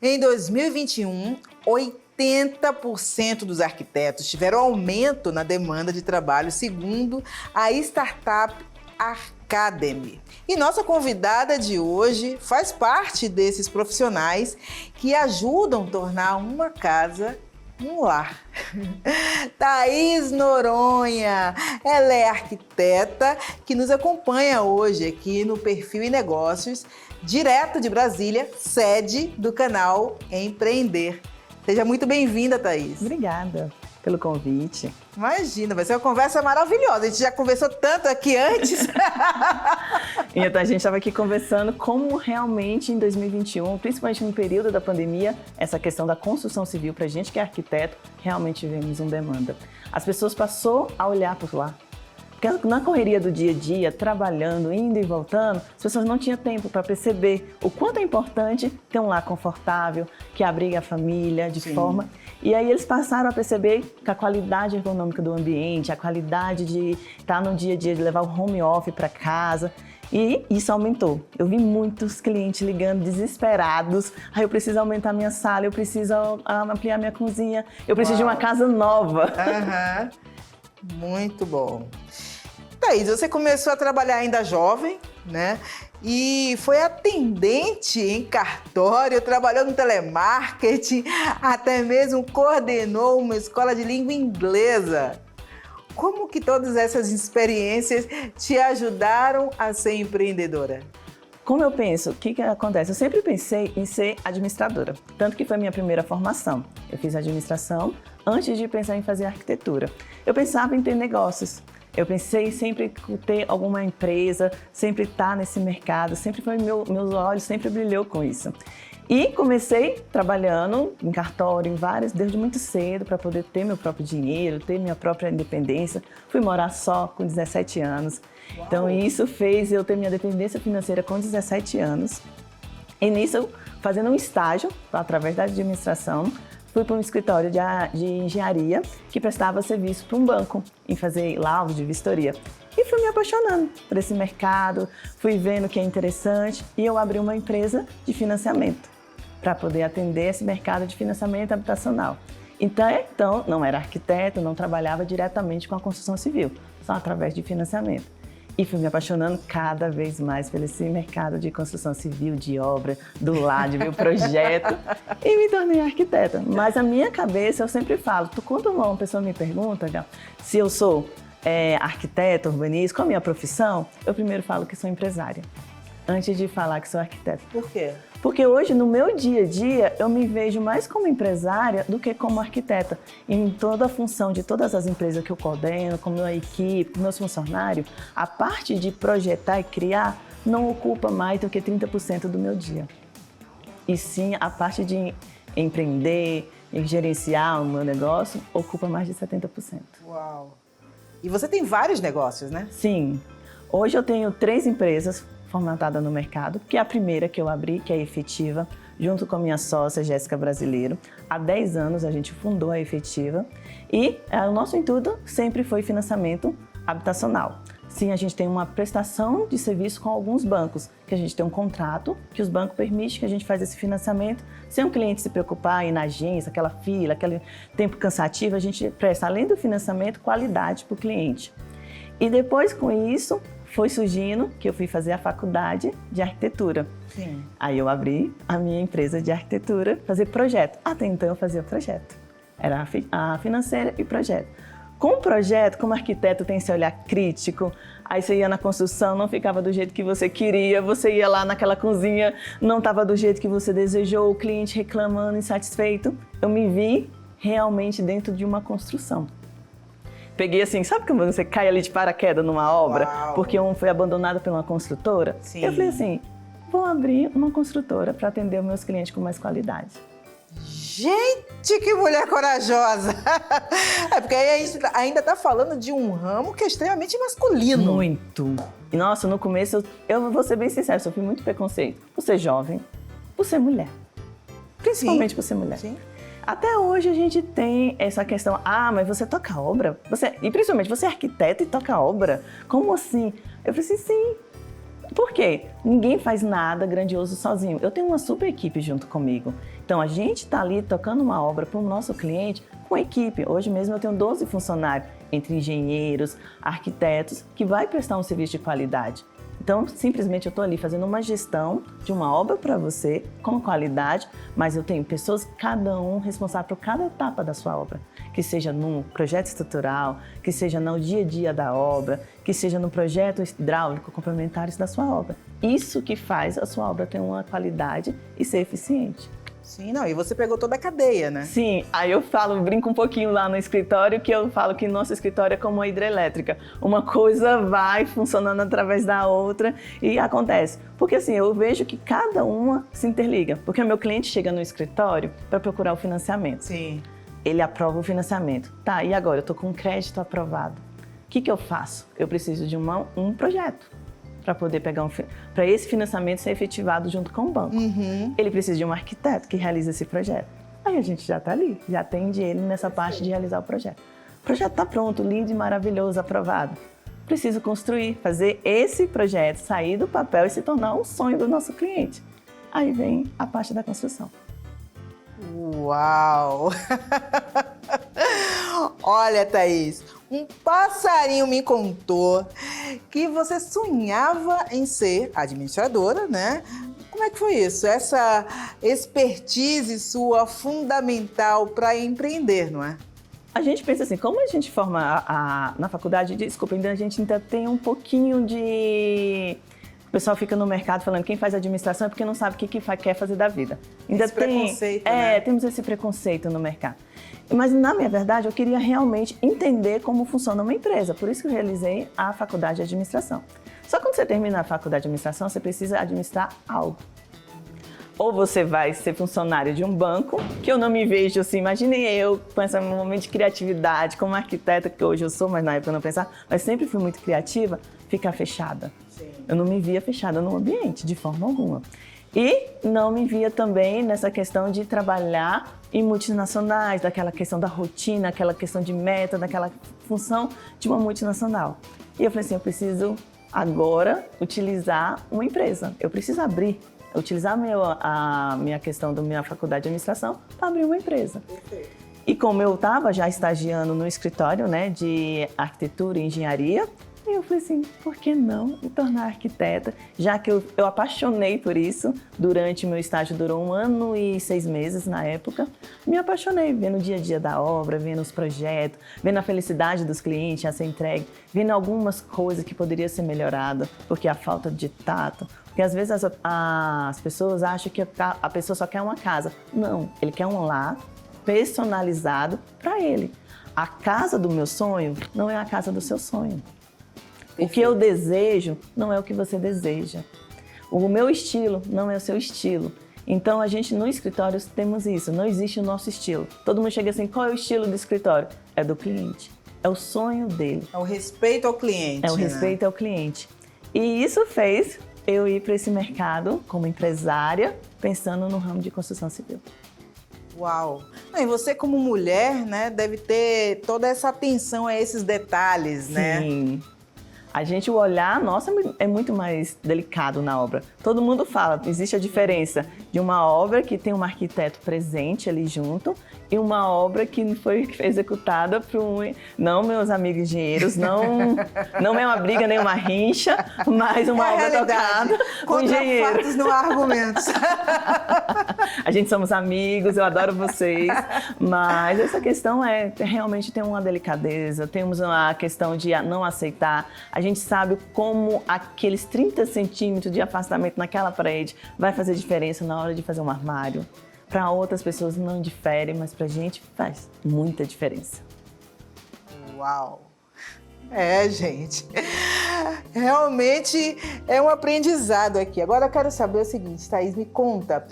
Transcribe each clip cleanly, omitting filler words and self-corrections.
Em 2021, 80% dos arquitetos tiveram aumento na demanda de trabalho, segundo a startup Arcademy. E nossa convidada de hoje faz parte desses profissionais que ajudam a tornar uma casa um lar. Thaís Noronha, ela é arquiteta que nos acompanha hoje aqui no Perfil e Negócios, direto de Brasília, sede do canal Empreender. Seja muito bem-vinda, Thaís. Obrigada pelo convite. Imagina, vai ser uma conversa maravilhosa. A gente já conversou tanto aqui antes. Então, a gente estava aqui conversando como realmente em 2021, principalmente no período da pandemia, essa questão da construção civil, para a gente que é arquiteto, realmente tivemos uma demanda. As pessoas passaram a olhar por lá. Porque na correria do dia a dia, trabalhando, indo e voltando, as pessoas não tinham tempo para perceber o quanto é importante ter um lar confortável, que abrigue a família de forma... E aí eles passaram a perceber que a qualidade ergonômica do ambiente, a qualidade de estar no dia a dia, de levar o home office para casa, e isso aumentou. Eu vi muitos clientes ligando desesperados. Eu preciso aumentar minha sala, eu preciso ampliar minha cozinha, eu preciso de uma casa nova. Muito bom. Thaís, você começou a trabalhar ainda jovem, né? E foi atendente em cartório, trabalhou no telemarketing, até mesmo coordenou uma escola de língua inglesa. Como que todas essas experiências te ajudaram a ser empreendedora? Como eu penso, o que acontece? Eu sempre pensei em ser administradora, tanto que foi a minha primeira formação. Eu fiz administração antes de pensar em fazer arquitetura. Eu pensava em ter negócios. Eu pensei sempre em ter alguma empresa, sempre estar nesse mercado, sempre foi meus olhos sempre brilhou com isso. E comecei trabalhando em cartório, em vários, desde muito cedo, para poder ter meu próprio dinheiro, ter minha própria independência. Fui morar só com 17 anos. Uau. Então isso fez eu ter minha dependência financeira com 17 anos. E nisso, fazendo um estágio, através da administração, fui para um escritório de engenharia que prestava serviço para um banco em fazer laudos de vistoria. E fui me apaixonando por esse mercado, fui vendo que é interessante e eu abri uma empresa de financiamento para poder atender esse mercado de financiamento habitacional. Então, não era arquiteto, não trabalhava diretamente com a construção civil, só através de financiamento. E fui me apaixonando cada vez mais por esse mercado de construção civil, de obra, do lar, de meu projeto, e me tornei arquiteta. Mas a minha cabeça, eu sempre falo, quando uma pessoa me pergunta, Gal, se eu sou arquiteta, urbanista, qual a minha profissão, eu primeiro falo que sou empresária, antes de falar que sou arquiteta. Por quê? Porque hoje, no meu dia a dia, eu me vejo mais como empresária do que como arquiteta. Em toda a função de todas as empresas que eu coordeno, como a equipe, com meus funcionários, a parte de projetar e criar não ocupa mais do que 30% do meu dia. E sim, a parte de empreender e gerenciar o meu negócio ocupa mais de 70%. Uau! E você tem vários negócios, né? Sim. Hoje eu tenho 3 empresas formatada no mercado, que é a primeira que eu abri, que é a Efetiva, junto com a minha sócia, Jéssica Brasileiro. Há 10 anos a gente fundou a Efetiva e o nosso intuito sempre foi financiamento habitacional. Sim, a gente tem uma prestação de serviço com alguns bancos, que a gente tem um contrato, que os bancos permitem que a gente faça esse financiamento, sem o cliente se preocupar em ir na agência, aquela fila, aquele tempo cansativo, a gente presta, além do financiamento, qualidade para o cliente. E depois, com isso, foi surgindo que eu fui fazer a faculdade de arquitetura. Sim. Aí eu abri a minha empresa de arquitetura, fazer projeto. Até então eu fazia projeto. Era a financeira e projeto. Com o projeto, como arquiteto tem esse olhar crítico, aí você ia na construção, não ficava do jeito que você queria, você ia lá naquela cozinha, não estava do jeito que você desejou, o cliente reclamando, insatisfeito. Eu me vi realmente dentro de uma construção. Peguei assim, sabe quando você cai ali de paraquedas numa obra? Uau. Porque um foi abandonado por uma construtora? Sim. Eu falei assim, vou abrir uma construtora para atender os meus clientes com mais qualidade. Gente, que mulher corajosa! É porque aí a gente ainda está falando de um ramo que é extremamente masculino. Muito. E nossa, no começo, eu vou ser bem sincera, eu sofri muito preconceito. Por ser jovem, por ser mulher. Principalmente por ser mulher. Sim. Até hoje a gente tem essa questão, mas você toca obra? E principalmente, você é arquiteto e toca obra? Como assim? Eu falei assim, sim. Por quê? Ninguém faz nada grandioso sozinho. Eu tenho uma super equipe junto comigo. Então, a gente está ali tocando uma obra para o nosso cliente com equipe. Hoje mesmo eu tenho 12 funcionários, entre engenheiros, arquitetos, que vai prestar um serviço de qualidade. Então, simplesmente eu estou ali fazendo uma gestão de uma obra para você, com qualidade, mas eu tenho pessoas, cada um responsável por cada etapa da sua obra. Que seja no projeto estrutural, que seja no dia a dia da obra, que seja no projeto hidráulico complementares da sua obra. Isso que faz a sua obra ter uma qualidade e ser eficiente. Sim, não, e você pegou toda a cadeia, né? Sim, aí eu brinco um pouquinho lá no escritório, que eu falo que nosso escritório é como uma hidrelétrica. Uma coisa vai funcionando através da outra e acontece. Porque assim, eu vejo que cada uma se interliga. Porque o meu cliente chega no escritório para procurar o financiamento. Sim. Ele aprova o financiamento. Tá, e agora? Eu estou com um crédito aprovado. O que eu faço? Eu preciso de um projeto para poder pegar para esse financiamento ser efetivado junto com o banco. Uhum. Ele precisa de um arquiteto que realize esse projeto. Aí a gente já está ali, já atende ele nessa parte de realizar o projeto. O projeto está pronto, lindo e maravilhoso, aprovado. Preciso construir, fazer esse projeto sair do papel e se tornar um sonho do nosso cliente. Aí vem a parte da construção. Uau! Olha, Thaís, um passarinho me contou que você sonhava em ser administradora, né? Como é que foi isso? Essa expertise sua fundamental para empreender, não é? A gente pensa assim, como a gente forma na faculdade, desculpa, a gente ainda tem um pouquinho de... O pessoal fica no mercado falando quem faz administração é porque não sabe o que quer fazer da vida. Ainda esse preconceito, né? Temos esse preconceito no mercado. Mas, na minha verdade, eu queria realmente entender como funciona uma empresa. Por isso que eu realizei a faculdade de administração. Só que quando você termina a faculdade de administração, você precisa administrar algo. Ou você vai ser funcionário de um banco, que eu não me vejo assim, imaginem eu com esse momento de criatividade, como arquiteta que hoje eu sou, mas na época eu não pensava, mas sempre fui muito criativa, ficar fechada. Sim. Eu não me via fechada no ambiente, de forma alguma. E não me via também nessa questão de trabalhar em multinacionais, daquela questão da rotina, aquela questão de meta, daquela função de uma multinacional. E eu falei assim, eu preciso agora utilizar uma empresa, eu preciso utilizar a minha questão da minha faculdade de administração para abrir uma empresa. Perfeito. E como eu estava já estagiando no escritório, né, de arquitetura e engenharia, eu falei assim, por que não me tornar arquiteta? Já que eu apaixonei por isso, durante o meu estágio durou 1 ano e 6 meses na época, me apaixonei vendo o dia a dia da obra, vendo os projetos, vendo a felicidade dos clientes a ser entregue, vendo algumas coisas que poderiam ser melhoradas, porque a falta de tato, porque às vezes as pessoas acham que a pessoa só quer uma casa. Não, ele quer um lar personalizado para ele. A casa do meu sonho não é a casa do seu sonho. O que eu desejo não é o que você deseja. O meu estilo não é o seu estilo. Então, a gente no escritório temos isso, não existe o nosso estilo. Todo mundo chega assim, qual é o estilo do escritório? É do cliente, é o sonho dele. É o respeito ao cliente. É o respeito ao cliente. E isso fez eu ir para esse mercado como empresária, pensando no ramo de construção civil. Uau! E você como mulher, né, deve ter toda essa atenção a esses detalhes, né? Sim. A gente, o olhar, nossa, é muito mais delicado na obra. Todo mundo fala, existe a diferença de uma obra que tem um arquiteto presente ali junto e uma obra que foi executada por não meus amigos engenheiros, não é uma briga nem uma rincha, mas uma obra tocada com engenheiro. Contra fatos não há argumentos. A gente somos amigos, eu adoro vocês, mas essa questão realmente tem uma delicadeza, temos a questão de não aceitar. A gente sabe como aqueles 30 centímetros de afastamento naquela parede vai fazer diferença na hora de fazer um armário. Para outras pessoas não difere, mas para a gente faz muita diferença. Uau! Gente, realmente é um aprendizado aqui. Agora eu quero saber o seguinte, Thaís, me conta,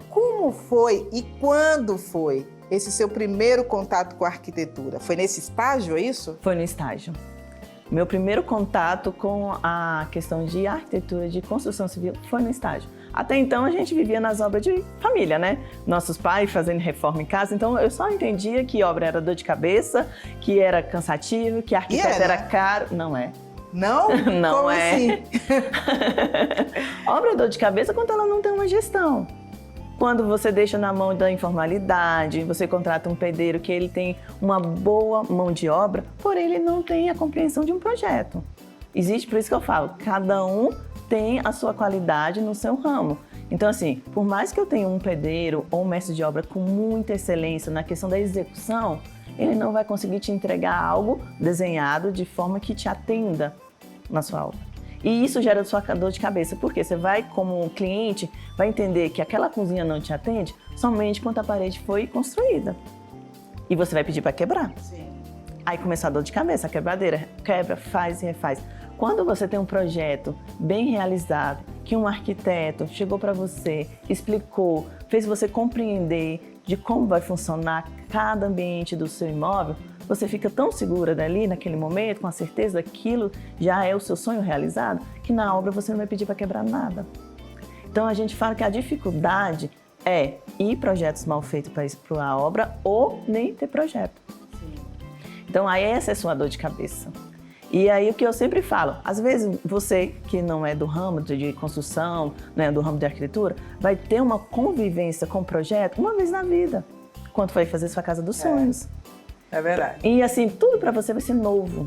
como foi e quando foi esse seu primeiro contato com a arquitetura? Foi nesse estágio, é isso? Foi no estágio. Meu primeiro contato com a questão de arquitetura, de construção civil, foi no estágio. Até então a gente vivia nas obras de família, né? Nossos pais fazendo reforma em casa, então eu só entendia que obra era dor de cabeça, que era cansativo, que arquiteto era caro. Não é. Não? Não Como é. assim? Obra é dor de cabeça quando ela não tem uma gestão. Quando você deixa na mão da informalidade, você contrata um pedreiro que ele tem uma boa mão de obra, porém ele não tem a compreensão de um projeto. Existe, por isso que eu falo, cada um tem a sua qualidade no seu ramo. Então, assim, por mais que eu tenha um pedreiro ou um mestre de obra com muita excelência na questão da execução, ele não vai conseguir te entregar algo desenhado de forma que te atenda na sua obra. E isso gera sua dor de cabeça, porque você vai, como cliente, vai entender que aquela cozinha não te atende somente quando a parede foi construída. E você vai pedir para quebrar. Sim. Aí começa a dor de cabeça, a quebradeira, quebra, faz e refaz. Quando você tem um projeto bem realizado, que um arquiteto chegou para você, explicou, fez você compreender de como vai funcionar cada ambiente do seu imóvel, você fica tão segura dali, naquele momento, com a certeza que aquilo já é o seu sonho realizado, que na obra você não vai pedir para quebrar nada. Então a gente fala que a dificuldade é ir projetos mal feitos para a obra ou nem ter projeto. Sim. Então aí essa é a sua dor de cabeça. E aí o que eu sempre falo, às vezes você que não é do ramo de construção, não é do ramo de arquitetura, vai ter uma convivência com o projeto uma vez na vida, quando vai fazer sua casa dos sonhos. É verdade. E assim, tudo para você vai ser novo.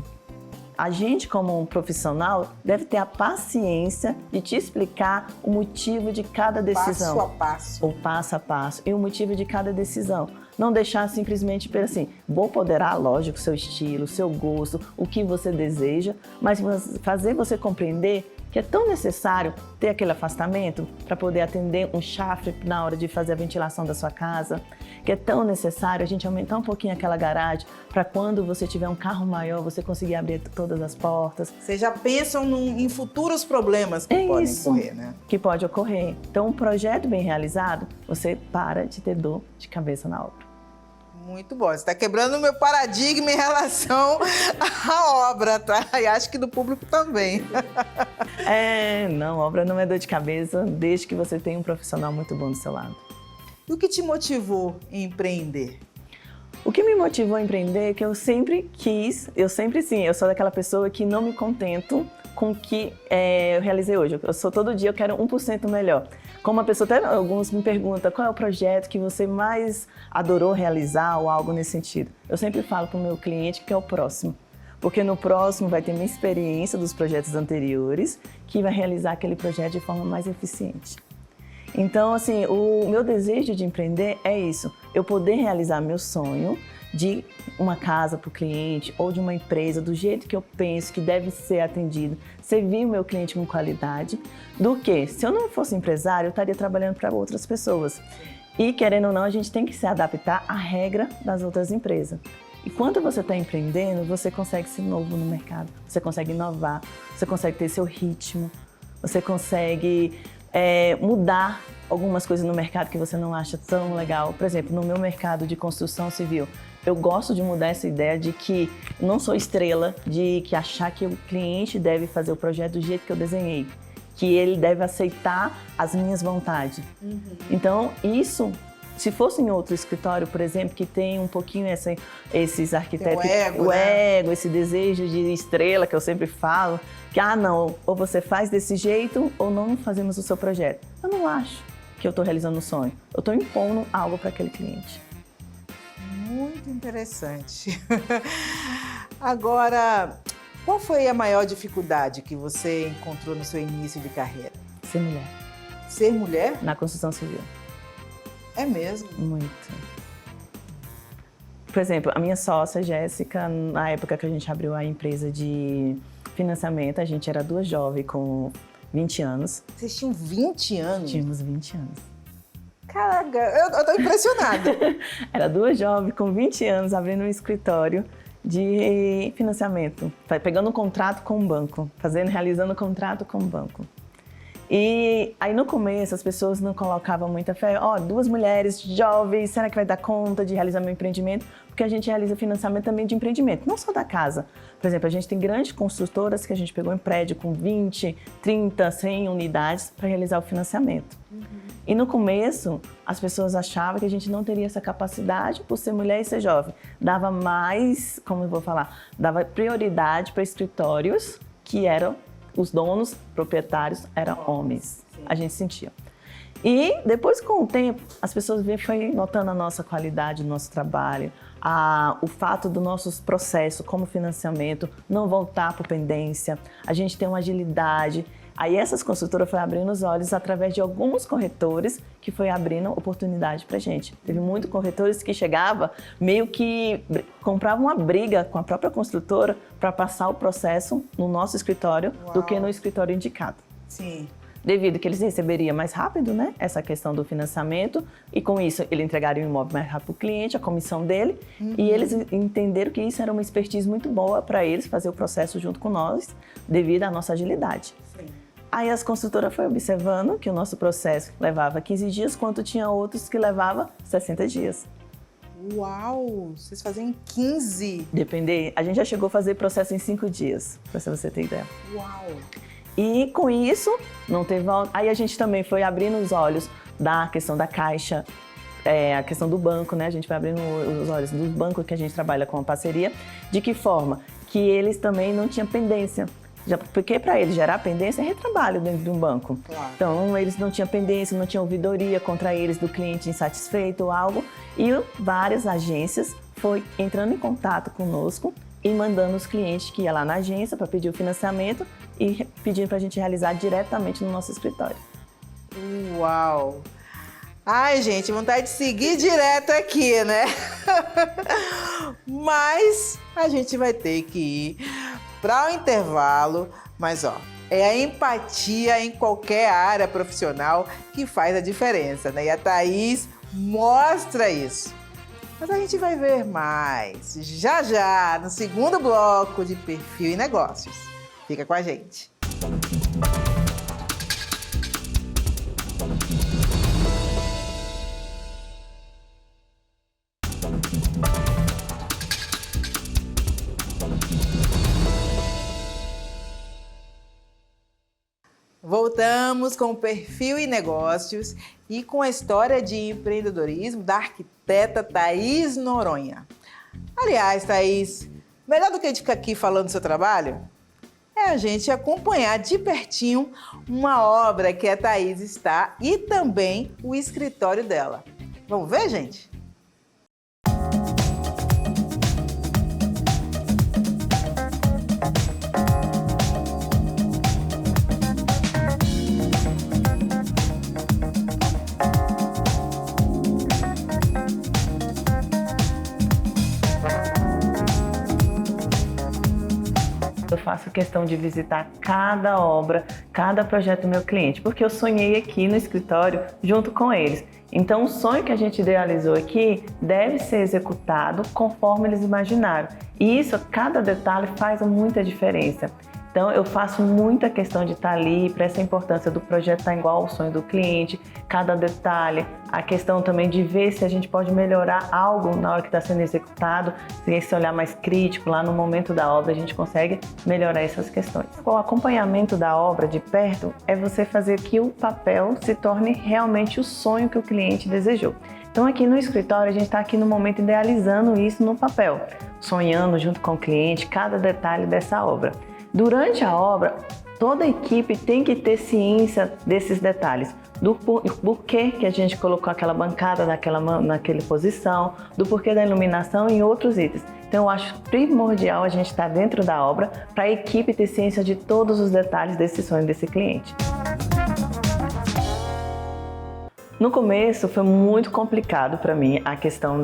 A gente, como um profissional, deve ter a paciência de te explicar o motivo de cada decisão. Passo a passo. O passo a passo e o motivo de cada decisão. Não deixar simplesmente assim, vou poderar, lógico, seu estilo, seu gosto, o que você deseja, mas fazer você compreender que é tão necessário ter aquele afastamento para poder atender um chafre na hora de fazer a ventilação da sua casa, que é tão necessário a gente aumentar um pouquinho aquela garagem para quando você tiver um carro maior, você conseguir abrir todas as portas. Vocês já pensam em futuros problemas que podem ocorrer, né? Que pode ocorrer. Então, um projeto bem realizado, você para de ter dor de cabeça na obra. Muito bom. Você está quebrando o meu paradigma em relação à obra, tá? E acho que do público também. Não, obra não é dor de cabeça, desde que você tenha um profissional muito bom do seu lado. E o que te motivou em empreender? O que me motivou a empreender é que eu sempre quis, eu sou daquela pessoa que não me contento com o que eu realizei hoje. Eu sou todo dia, eu quero 1% melhor. Como uma pessoa, até alguns me perguntam qual é o projeto que você mais adorou realizar ou algo nesse sentido. Eu sempre falo para o meu cliente que é o próximo. Porque no próximo vai ter minha experiência dos projetos anteriores que vai realizar aquele projeto de forma mais eficiente. Então, assim, o meu desejo de empreender é isso, eu poder realizar meu sonho de uma casa para o cliente ou de uma empresa do jeito que eu penso que deve ser atendido, servir o meu cliente com qualidade, do que, se eu não fosse empresário, eu estaria trabalhando para outras pessoas. E, querendo ou não, a gente tem que se adaptar à regra das outras empresas. E quando você está empreendendo, você consegue ser novo no mercado, você consegue inovar, você consegue ter seu ritmo, você consegue mudar algumas coisas no mercado que você não acha tão legal. Por exemplo, no meu mercado de construção civil, eu gosto de mudar essa ideia de que não sou estrela, de que achar que o cliente deve fazer o projeto do jeito que eu desenhei, que ele deve aceitar as minhas vontades. Uhum. Então, isso, se fosse em outro escritório, por exemplo, que tem um pouquinho esses arquitetos, o ego, esse desejo de estrela que eu sempre falo, que não, ou você faz desse jeito ou não fazemos o seu projeto. Eu não acho que eu estou realizando um sonho, eu estou impondo algo para aquele cliente. Muito interessante. Agora, qual foi a maior dificuldade que você encontrou no seu início de carreira? Ser mulher. Ser mulher? Na construção civil. É mesmo? Muito. Por exemplo, a minha sócia, Jéssica, na época que a gente abriu a empresa de financiamento, a gente era duas jovens com 20 anos. Vocês tinham 20 anos? Tínhamos 20 anos. Caraca, eu tô impressionada. Era duas jovens com 20 anos abrindo um escritório de financiamento, pegando um contrato com um banco, realizando um contrato com um banco. E aí no começo as pessoas não colocavam muita fé. Duas mulheres jovens, será que vai dar conta de realizar meu empreendimento? Porque a gente realiza financiamento também de empreendimento, não só da casa. Por exemplo, a gente tem grandes construtoras que a gente pegou em prédio com 20, 30, 100 unidades para realizar o financiamento. E no começo, as pessoas achavam que a gente não teria essa capacidade por ser mulher e ser jovem. Dava mais, como eu vou falar, dava prioridade para escritórios que eram, os donos, proprietários, eram homens. A gente sentia. E depois, com o tempo, as pessoas foi notando a nossa qualidade do nosso trabalho, o fato dos nossos processos, como financiamento, não voltar para pendência, a gente tem uma agilidade. Aí essas construtoras foram abrindo os olhos através de alguns corretores que foi abrindo oportunidade para a gente. Teve muitos corretores que chegavam, meio que compravam uma briga com a própria construtora para passar o processo no nosso escritório do que no escritório indicado. Sim. Devido que eles receberiam mais rápido, né, essa questão do financiamento, e com isso ele entregaria o imóvel mais rápido para o cliente, a comissão dele, e eles entenderam que isso era uma expertise muito boa para eles fazer o processo junto com nós, devido à nossa agilidade. Sim. Aí as construtoras foram observando que o nosso processo levava 15 dias, quanto tinha outros que levava 60 dias. Uau! Vocês fazem 15? Depender, a gente já chegou a fazer processo em 5 dias, para você ter ideia. Uau! E com isso, não teve volta. Aí a gente também foi abrindo os olhos da questão da Caixa, a questão do banco, né? A gente foi abrindo os olhos dos bancos que a gente trabalha com a parceria, de que forma que eles também não tinham pendência. Porque para eles gerar pendência é retrabalho dentro de um banco. Claro. Então, eles não tinham pendência, não tinham ouvidoria contra eles do cliente insatisfeito ou algo. E várias agências foi entrando em contato conosco e mandando os clientes que iam lá na agência para pedir o financiamento e pedindo para a gente realizar diretamente no nosso escritório. Uau! Ai, gente, vontade de seguir direto aqui, né? Mas a gente vai ter que ir para o intervalo. Mas, é a empatia em qualquer área profissional que faz a diferença, né? E a Thaís mostra isso. Mas a gente vai ver mais já já no segundo bloco de Perfil e Negócios. Fica com a gente. Voltamos com o Perfil e Negócios e com a história de empreendedorismo da arquiteta Thaís Noronha. Aliás, Thaís, melhor do que a gente ficar aqui falando do seu trabalho, é a gente acompanhar de pertinho uma obra que a Thaís está e também o escritório dela. Vamos ver, gente? Eu faço questão de visitar cada obra, cada projeto do meu cliente, porque eu sonhei aqui no escritório junto com eles. Então, o sonho que a gente idealizou aqui deve ser executado conforme eles imaginaram. E isso, cada detalhe faz muita diferença. Então, eu faço muita questão de estar ali, para essa importância do projeto estar igual ao sonho do cliente, cada detalhe, a questão também de ver se a gente pode melhorar algo na hora que está sendo executado, se esse olhar mais crítico, lá no momento da obra, a gente consegue melhorar essas questões. O acompanhamento da obra de perto é você fazer que o papel se torne realmente o sonho que o cliente desejou. Então, aqui no escritório, a gente está aqui no momento idealizando isso no papel, sonhando junto com o cliente cada detalhe dessa obra. Durante a obra, toda a equipe tem que ter ciência desses detalhes, do porquê que a gente colocou aquela bancada naquela posição, do porquê da iluminação e outros itens. Então, eu acho primordial a gente estar dentro da obra para a equipe ter ciência de todos os detalhes desse sonho desse cliente. No começo foi muito complicado para mim a questão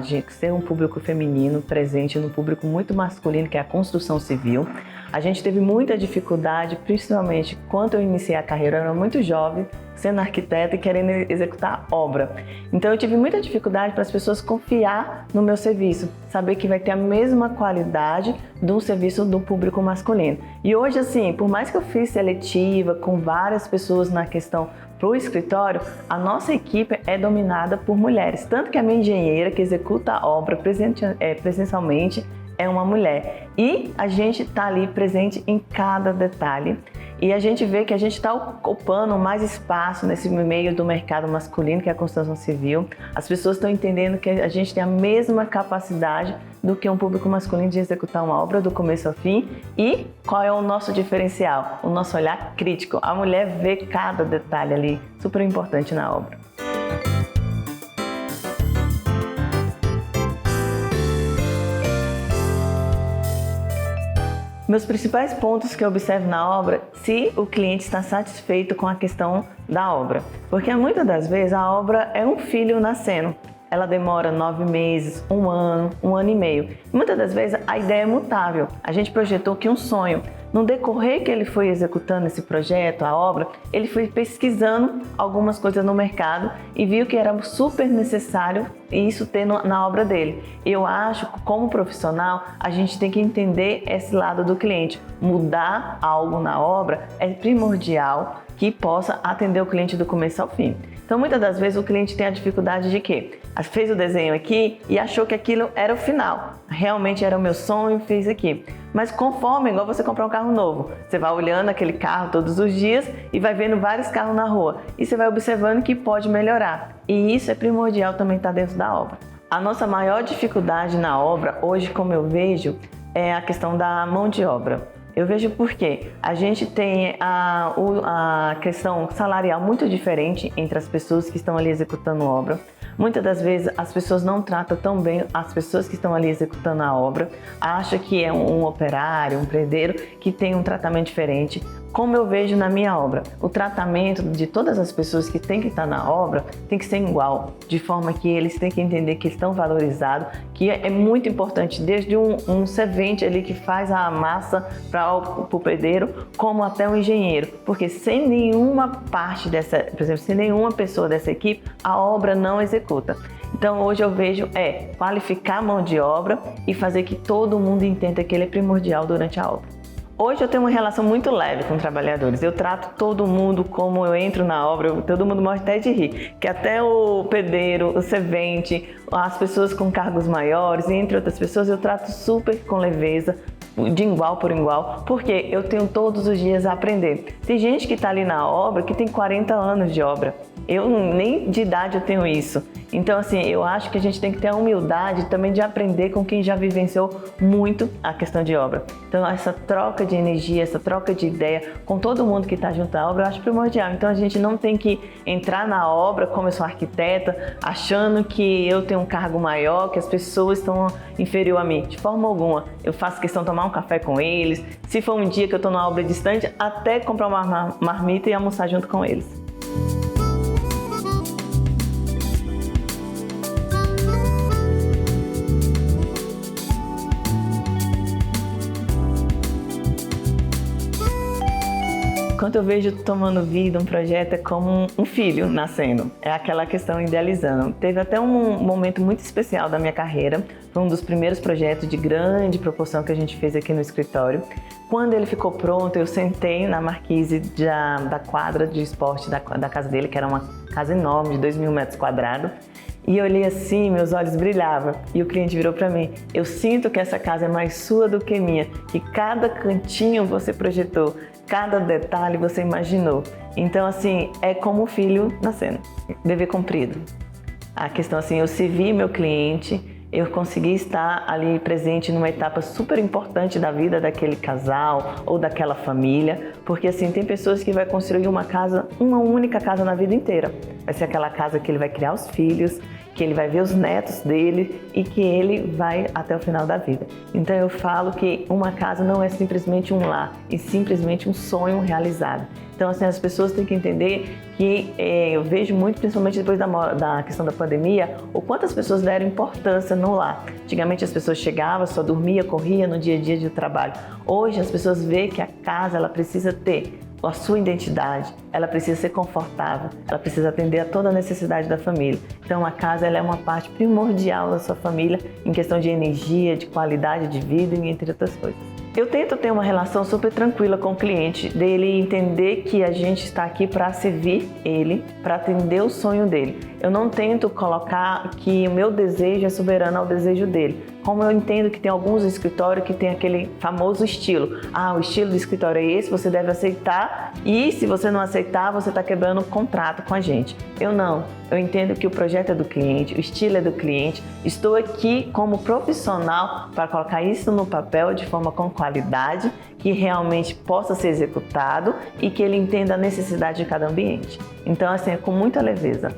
de ser um público feminino presente no público muito masculino, que é a construção civil. A gente teve muita dificuldade, principalmente quando eu iniciei a carreira, eu era muito jovem, sendo arquiteta e querendo executar obra. Então eu tive muita dificuldade para as pessoas confiar no meu serviço, saber que vai ter a mesma qualidade de um serviço do público masculino. E hoje, assim, por mais que eu fiz seletiva com várias pessoas na questão para o escritório, a nossa equipe é dominada por mulheres. Tanto que a minha engenheira que executa a obra presencialmente é uma mulher. E a gente está ali presente em cada detalhe. E a gente vê que a gente está ocupando mais espaço nesse meio do mercado masculino, que é a construção civil. As pessoas estão entendendo que a gente tem a mesma capacidade do que um público masculino de executar uma obra do começo ao fim. E qual é o nosso diferencial? O nosso olhar crítico. A mulher vê cada detalhe ali, super importante na obra. Meus principais pontos que eu observo na obra, se o cliente está satisfeito com a questão da obra. Porque muitas das vezes a obra é um filho nascendo. Ela demora 9 meses, 1 ano, 1 ano e meio. Muitas das vezes a ideia é mutável. A gente projetou que um sonho. No decorrer que ele foi executando esse projeto, a obra, ele foi pesquisando algumas coisas no mercado e viu que era super necessário isso ter na obra dele. Eu acho que, como profissional, a gente tem que entender esse lado do cliente. Mudar algo na obra é primordial que possa atender o cliente do começo ao fim. Então, muitas das vezes o cliente tem a dificuldade de quê? Fez o desenho aqui e achou que aquilo era o final. Realmente era o meu sonho, fez aqui. Mas conforme, igual você comprar um carro novo, você vai olhando aquele carro todos os dias e vai vendo vários carros na rua. E você vai observando que pode melhorar. E isso é primordial também estar dentro da obra. A nossa maior dificuldade na obra, hoje como eu vejo, é a questão da mão de obra. Eu vejo porque a gente tem a questão salarial muito diferente entre as pessoas que estão ali executando obra. Muitas das vezes as pessoas não tratam tão bem as pessoas que estão ali executando a obra, acham que é um operário, um pedreiro que tem um tratamento diferente. Como eu vejo na minha obra, o tratamento de todas as pessoas que têm que estar na obra tem que ser igual, de forma que eles têm que entender que estão valorizados, que é muito importante, desde um servente ali que faz a massa para o pedreiro, como até um engenheiro, porque sem nenhuma parte dessa, por exemplo, sem nenhuma pessoa dessa equipe, a obra não executa. Então hoje eu vejo qualificar a mão de obra e fazer que todo mundo entenda que ele é primordial durante a obra. Hoje eu tenho uma relação muito leve com trabalhadores. Eu trato todo mundo como eu entro na obra, todo mundo morre até de rir. Que até o pedreiro, o servente, as pessoas com cargos maiores, entre outras pessoas, eu trato super com leveza, de igual por igual, porque eu tenho todos os dias a aprender. Tem gente que está ali na obra que tem 40 anos de obra. Eu nem de idade eu tenho isso. Então, assim, eu acho que a gente tem que ter a humildade também de aprender com quem já vivenciou muito a questão de obra. Então, essa troca de energia, essa troca de ideia com todo mundo que está junto à obra, eu acho primordial. Então, a gente não tem que entrar na obra como eu sou arquiteta, achando que eu tenho um cargo maior, que as pessoas estão inferior a mim. De forma alguma. Eu faço questão de tomar um café com eles. Se for um dia que eu estou numa obra distante, até comprar uma marmita e almoçar junto com eles. Quando eu vejo tomando vida um projeto é como um filho nascendo, é aquela questão idealizando. Teve até um momento muito especial da minha carreira, foi um dos primeiros projetos de grande proporção que a gente fez aqui no escritório. Quando ele ficou pronto, eu sentei na marquise da quadra de esporte da casa dele, que era uma casa enorme, de 2.000 metros quadrados. E eu olhei assim, meus olhos brilhavam. E o cliente virou para mim: eu sinto que essa casa é mais sua do que minha, que cada cantinho você projetou, cada detalhe você imaginou. Então, assim, é como um filho nascendo, dever cumprido. A questão, assim, eu servi meu cliente, eu consegui estar ali presente numa etapa super importante da vida daquele casal ou daquela família, porque assim, tem pessoas que vai construir uma casa, uma única casa na vida inteira. Vai ser aquela casa que ele vai criar os filhos, que ele vai ver os netos dele e que ele vai até o final da vida. Então eu falo que uma casa não é simplesmente um lar, e simplesmente um sonho realizado. Então, assim, as pessoas têm que entender que eu vejo muito, principalmente depois da questão da pandemia, o quanto as pessoas deram importância no lar. Antigamente as pessoas chegavam, só dormia, corria no dia a dia de trabalho. Hoje as pessoas veem que a casa ela precisa ter a sua identidade, ela precisa ser confortável, ela precisa atender a toda a necessidade da família. Então a casa ela é uma parte primordial da sua família em questão de energia, de qualidade de vida e entre outras coisas. Eu tento ter uma relação super tranquila com o cliente, dele entender que a gente está aqui para servir ele, para atender o sonho dele. Eu não tento colocar que o meu desejo é soberano ao desejo dele. Como eu entendo que tem alguns escritórios que tem aquele famoso estilo. O estilo do escritório é esse, você deve aceitar e se você não aceitar, você está quebrando o contrato com a gente. Eu não. Eu entendo que o projeto é do cliente, o estilo é do cliente. Estou aqui como profissional para colocar isso no papel de forma com qualidade, que realmente possa ser executado e que ele entenda a necessidade de cada ambiente. Então, assim, é com muita leveza.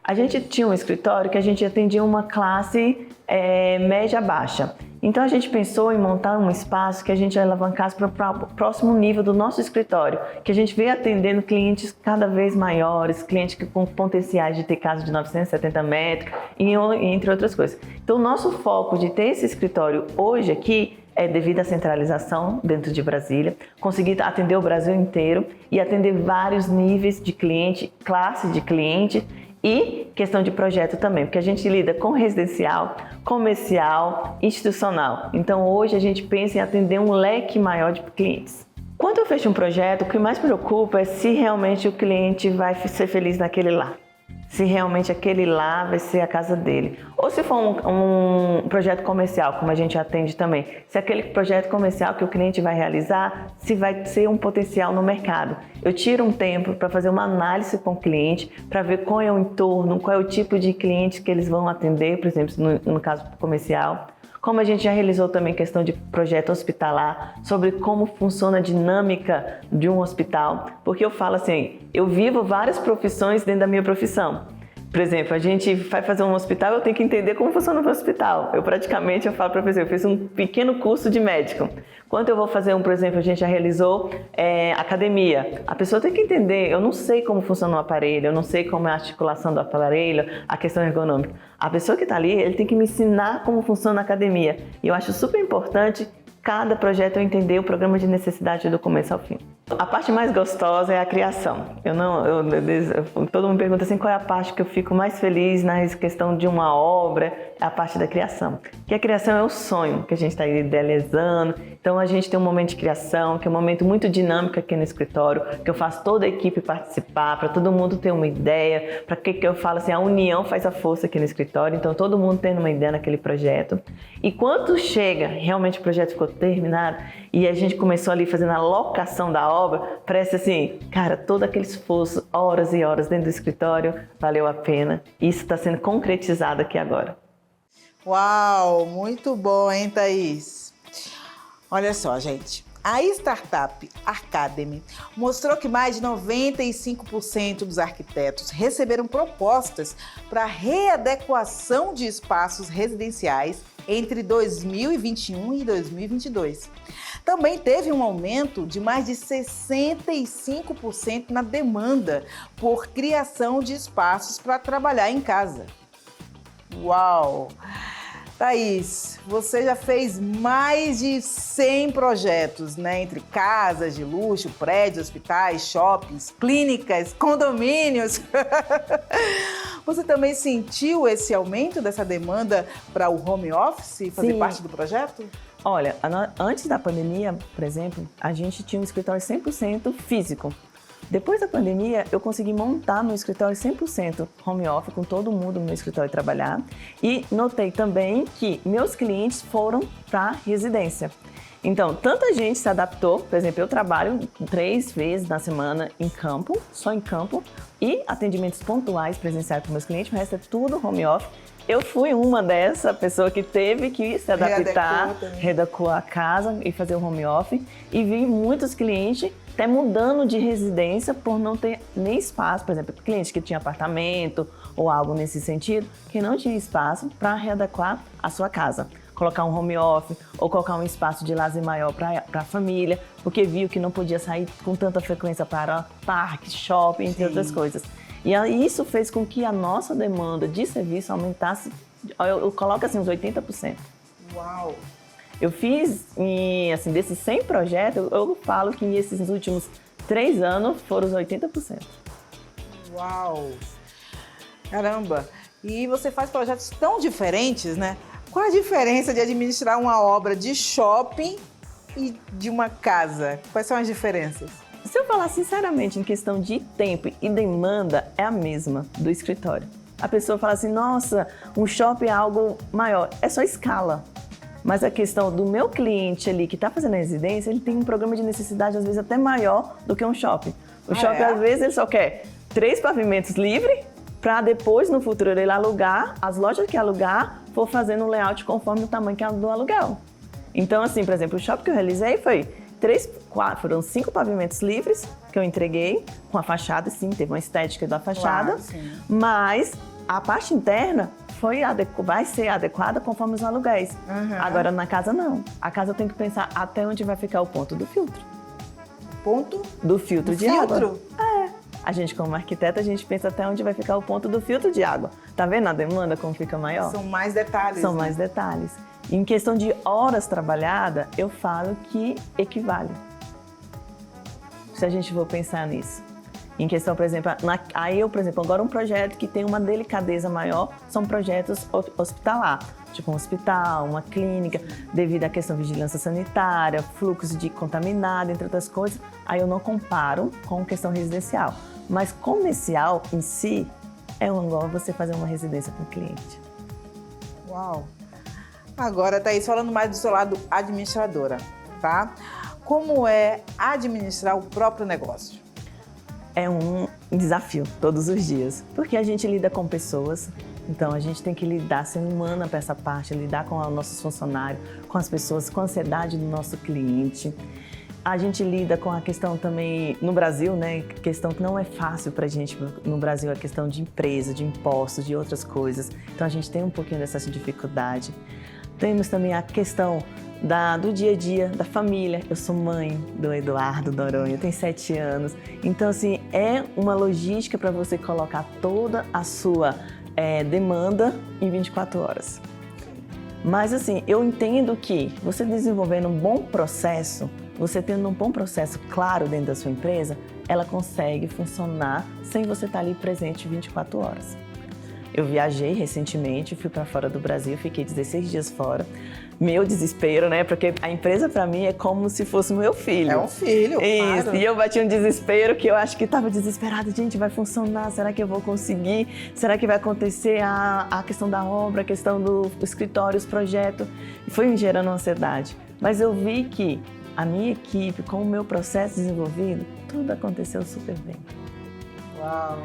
A gente tinha um escritório que a gente atendia uma classe média-baixa. Então a gente pensou em montar um espaço que a gente alavancasse para o próximo nível do nosso escritório, que a gente veio atendendo clientes cada vez maiores, clientes com potenciais de ter casa de 970 metros, e entre outras coisas. Então o nosso foco de ter esse escritório hoje aqui é devido à centralização dentro de Brasília, conseguir atender o Brasil inteiro e atender vários níveis de cliente, classes de cliente, e questão de projeto também, porque a gente lida com residencial, comercial, institucional. Então hoje a gente pensa em atender um leque maior de clientes. Quando eu fecho um projeto, o que mais preocupa é se realmente o cliente vai ser feliz naquele lar. Se realmente aquele lá vai ser a casa dele. Ou se for um projeto comercial, como a gente atende também, se aquele projeto comercial que o cliente vai realizar, se vai ser um potencial no mercado. Eu tiro um tempo para fazer uma análise com o cliente, para ver qual é o entorno, qual é o tipo de cliente que eles vão atender, por exemplo, no caso comercial. Como a gente já realizou também questão de projeto hospitalar, sobre como funciona a dinâmica de um hospital. Porque eu falo assim, eu vivo várias profissões dentro da minha profissão. Por exemplo, a gente vai fazer um hospital, eu tenho que entender como funciona o hospital. Eu falo para você, eu fiz um pequeno curso de médico. Quando eu vou fazer por exemplo, a gente já realizou academia. A pessoa tem que entender, eu não sei como funciona o aparelho, eu não sei como é a articulação do aparelho, a questão ergonômica. A pessoa que está ali, ele tem que me ensinar como funciona a academia. E eu acho super importante cada projeto eu entender o programa de necessidade do começo ao fim. A parte mais gostosa é a criação. Todo mundo pergunta assim, qual é a parte que eu fico mais feliz na questão de uma obra? É a parte da criação. Que a criação é o sonho que a gente está idealizando. Então a gente tem um momento de criação, que é um momento muito dinâmico aqui no escritório, que eu faço toda a equipe participar, para todo mundo ter uma ideia, para que eu falo assim, a união faz a força aqui no escritório, então todo mundo tendo uma ideia naquele projeto. E quando chega, realmente o projeto ficou terminado, e a gente começou ali fazendo a locação da obra, parece assim, cara, todo aquele esforço, horas e horas dentro do escritório, valeu a pena. Isso está sendo concretizado aqui agora. Uau, muito bom, hein, Thaís? Olha só, gente. A startup Arcademy mostrou que mais de 95% dos arquitetos receberam propostas para readequação de espaços residenciais entre 2021 e 2022. Também teve um aumento de mais de 65% na demanda por criação de espaços para trabalhar em casa. Uau! Thaís, você já fez mais de 100 projetos, né? Entre casas de luxo, prédios, hospitais, shoppings, clínicas, condomínios. Você também sentiu esse aumento dessa demanda para o home office fazer parte do projeto? Olha, antes da pandemia, por exemplo, a gente tinha um escritório 100% físico. Depois da pandemia, eu consegui montar meu escritório 100% home office, com todo mundo no meu escritório trabalhar. E notei também que meus clientes foram para residência. Então, tanta gente se adaptou. Por exemplo, eu trabalho 3 vezes na semana em campo, só em campo, e atendimentos pontuais presenciais para meus clientes, o resto é tudo home office. Eu fui uma dessa pessoa que teve que se adaptar, readequou a casa e fazer o home office, e vi muitos clientes até mudando de residência por não ter nem espaço. Por exemplo, cliente que tinha apartamento ou algo nesse sentido, que não tinha espaço para readequar a sua casa. Colocar um home office ou colocar um espaço de lazer maior para a família, porque viu que não podia sair com tanta frequência para parque, shopping, entre outras coisas. E aí isso fez com que a nossa demanda de serviço aumentasse, eu coloco assim, uns 80%. Uau! Eu fiz, assim, desses 100 projetos, eu falo que nesses últimos 3 anos foram os 80%. Uau! Caramba! E você faz projetos tão diferentes, né? Qual a diferença de administrar uma obra de shopping e de uma casa? Quais são as diferenças? Se eu falar sinceramente em questão de tempo e demanda, é a mesma do escritório. A pessoa fala assim, nossa, um shopping é algo maior. É só escala. Mas a questão do meu cliente ali que está fazendo a residência, ele tem um programa de necessidade às vezes até maior do que um shopping. O shopping às vezes ele só quer 3 pavimentos livres para depois no futuro ele alugar, as lojas que alugar for fazendo um layout conforme o tamanho que é do aluguel. Então assim, por exemplo, o shopping que eu realizei foram 5 pavimentos livres que eu entreguei com a fachada, sim, teve uma estética da fachada, claro, mas a parte interna vai ser adequada conforme os aluguéis. Uhum. Agora, na casa, não. A casa tem que pensar até onde vai ficar o ponto do filtro. Ponto? Do filtro de filtro? água. A gente, como arquiteta, a gente pensa até onde vai ficar o ponto do filtro de água. Tá vendo a demanda como fica maior? São mais detalhes. São mais detalhes. Em questão de horas trabalhadas, eu falo que equivale. Se a gente for pensar nisso. Em questão, por exemplo, agora um projeto que tem uma delicadeza maior são projetos hospitalar, tipo um hospital, uma clínica, devido à questão de vigilância sanitária, fluxo de contaminado, entre outras coisas, aí eu não comparo com questão residencial. Mas comercial em si, é igual você fazer uma residência com o cliente. Uau! Agora, Thaís, falando mais do seu lado administradora, tá? Como é administrar o próprio negócio? É um desafio todos os dias, porque a gente lida com pessoas, então a gente tem que lidar, ser humana para essa parte, lidar com os nossos funcionários, com as pessoas, com a ansiedade do nosso cliente. A gente lida com a questão também, no Brasil, né, questão que não é fácil para a gente no Brasil, a questão de empresa, de impostos, de outras coisas. Então a gente tem um pouquinho dessa dificuldade. Temos também a questão do dia a dia, da família. Eu sou mãe do Eduardo Noronha, tem 7 anos. Então, assim, é uma logística para você colocar toda a sua demanda em 24 horas. Mas, assim, eu entendo que você desenvolvendo um bom processo, você tendo um bom processo claro dentro da sua empresa, ela consegue funcionar sem você estar ali presente 24 horas. Eu viajei recentemente, fui para fora do Brasil, fiquei 16 dias fora. Meu desespero, né? Porque a empresa para mim é como se fosse o meu filho. É um filho, isso. Claro. E eu bati um desespero que eu acho que estava desesperada. Gente, vai funcionar? Será que eu vou conseguir? Será que vai acontecer a questão da obra, a questão do escritório, os projetos? E foi me gerando ansiedade. Mas eu vi que a minha equipe, com o meu processo desenvolvido, tudo aconteceu super bem. Uau.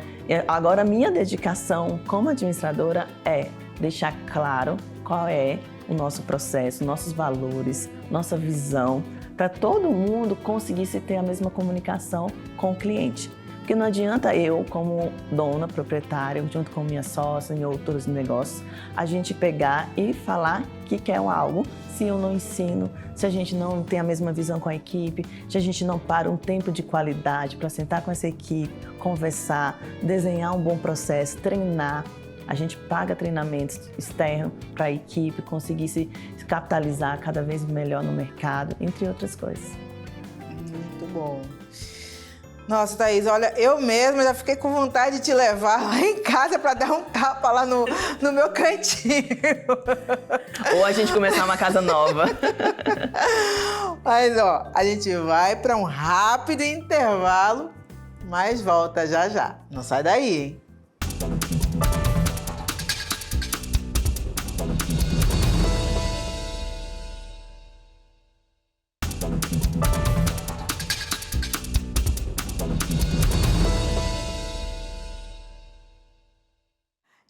Agora, a minha dedicação como administradora é deixar claro qual é o nosso processo, nossos valores, nossa visão, para todo mundo conseguir ter a mesma comunicação com o cliente. Porque não adianta eu, como dona, proprietária, junto com minha sócia e outros negócios, a gente pegar e falar que quer algo se eu não ensino, se a gente não tem a mesma visão com a equipe, se a gente não para um tempo de qualidade para sentar com essa equipe, conversar, desenhar um bom processo, treinar. A gente paga treinamentos externos para a equipe conseguir se capitalizar cada vez melhor no mercado, entre outras coisas. Muito bom. Nossa, Thaís, olha, eu mesma já fiquei com vontade de te levar lá em casa para dar um tapa lá no meu cantinho. Ou a gente começar uma casa nova. Mas, ó, a gente vai para um rápido intervalo, mas volta já já. Não sai daí, hein?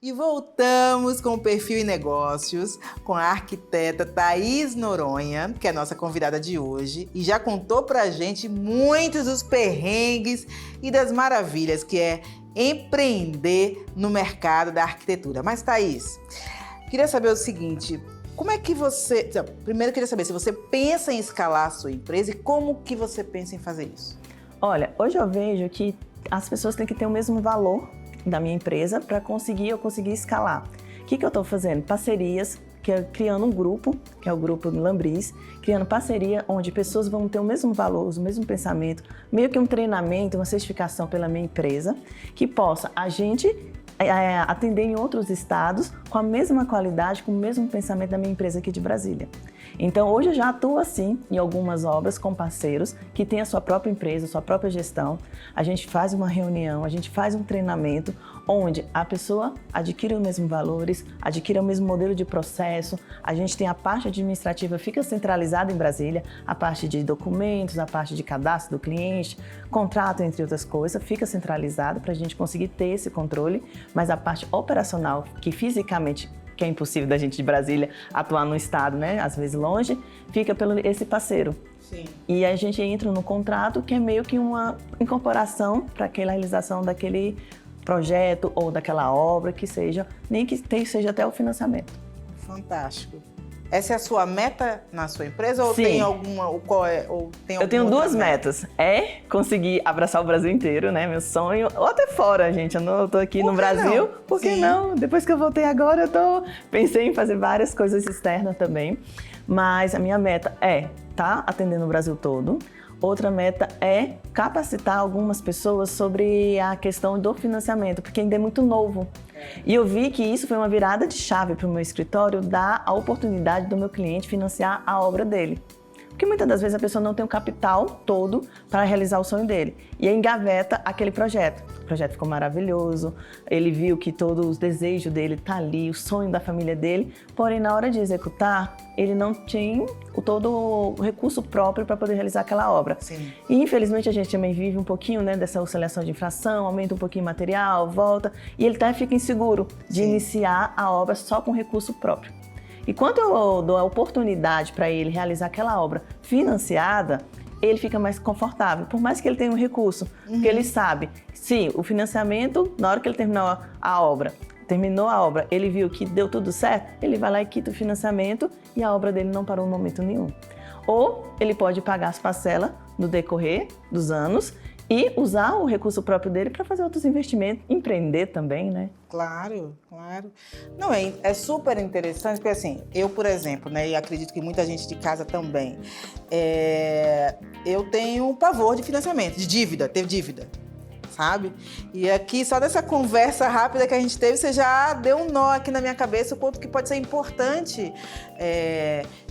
E voltamos com o Perfil e Negócios, com a arquiteta Thaís Noronha, que é a nossa convidada de hoje, e já contou pra gente muitos dos perrengues e das maravilhas que é empreender no mercado da arquitetura. Mas, Thaís, queria saber o seguinte, como é que você... Primeiro, queria saber se você pensa em escalar a sua empresa e como que você pensa em fazer isso? Olha, hoje eu vejo que as pessoas têm que ter o mesmo valor da minha empresa para eu conseguir escalar. O que eu estou fazendo? Parcerias, criando um grupo, que é o grupo Lambris, criando parceria onde pessoas vão ter o mesmo valor, o mesmo pensamento, meio que um treinamento, uma certificação pela minha empresa, que possa a gente atender em outros estados com a mesma qualidade, com o mesmo pensamento da minha empresa aqui de Brasília. Então, hoje eu já atuo assim em algumas obras com parceiros que têm a sua própria empresa, sua própria gestão. A gente faz uma reunião, a gente faz um treinamento onde a pessoa adquire os mesmos valores, adquire o mesmo modelo de processo. A gente tem a parte administrativa, fica centralizada em Brasília, a parte de documentos, a parte de cadastro do cliente, contrato, entre outras coisas, fica centralizada para a gente conseguir ter esse controle, mas a parte operacional, que fisicamente que é impossível da gente de Brasília atuar no estado, né? Às vezes longe, fica pelo esse parceiro. Sim. E a gente entra no contrato que é meio que uma incorporação para aquela realização daquele projeto ou daquela obra que seja, nem que seja até o financiamento. Fantástico. Essa é a sua meta na sua empresa ou Sim. tem alguma? Eu tenho duas metas. É conseguir abraçar o Brasil inteiro, né? Meu sonho. Ou até fora, gente. Eu tô aqui no Brasil. Não? Por que não? Depois que eu voltei agora, pensei em fazer várias coisas externas também. Mas a minha meta é estar atendendo o Brasil todo. Outra meta é capacitar algumas pessoas sobre a questão do financiamento, porque ainda é muito novo. E eu vi que isso foi uma virada de chave para o meu escritório, dar a oportunidade do meu cliente financiar a obra dele. Porque muitas das vezes a pessoa não tem o capital todo para realizar o sonho dele. E aí engaveta aquele projeto. O projeto ficou maravilhoso, ele viu que todos os desejos dele estão ali, o sonho da família dele, porém na hora de executar, ele não tinha todo o recurso próprio para poder realizar aquela obra. Sim. E infelizmente a gente também vive um pouquinho, né, dessa oscilação de inflação, aumenta um pouquinho o material, volta, e ele até fica inseguro de iniciar a obra só com recurso próprio. E quando eu dou a oportunidade para ele realizar aquela obra financiada, ele fica mais confortável, por mais que ele tenha um recurso, porque ele sabe, sim, o financiamento, na hora que ele terminou a obra, ele viu que deu tudo certo, ele vai lá e quita o financiamento e a obra dele não parou em momento nenhum. Ou ele pode pagar as parcelas no decorrer dos anos e usar o recurso próprio dele para fazer outros investimentos, empreender também, né? Claro, claro. Não, é super interessante, porque assim, eu, por exemplo, né, e acredito que muita gente de casa também, eu tenho pavor de financiamento, de dívida, ter dívida, sabe? E aqui, só dessa conversa rápida que a gente teve, você já deu um nó aqui na minha cabeça, o quanto que pode ser importante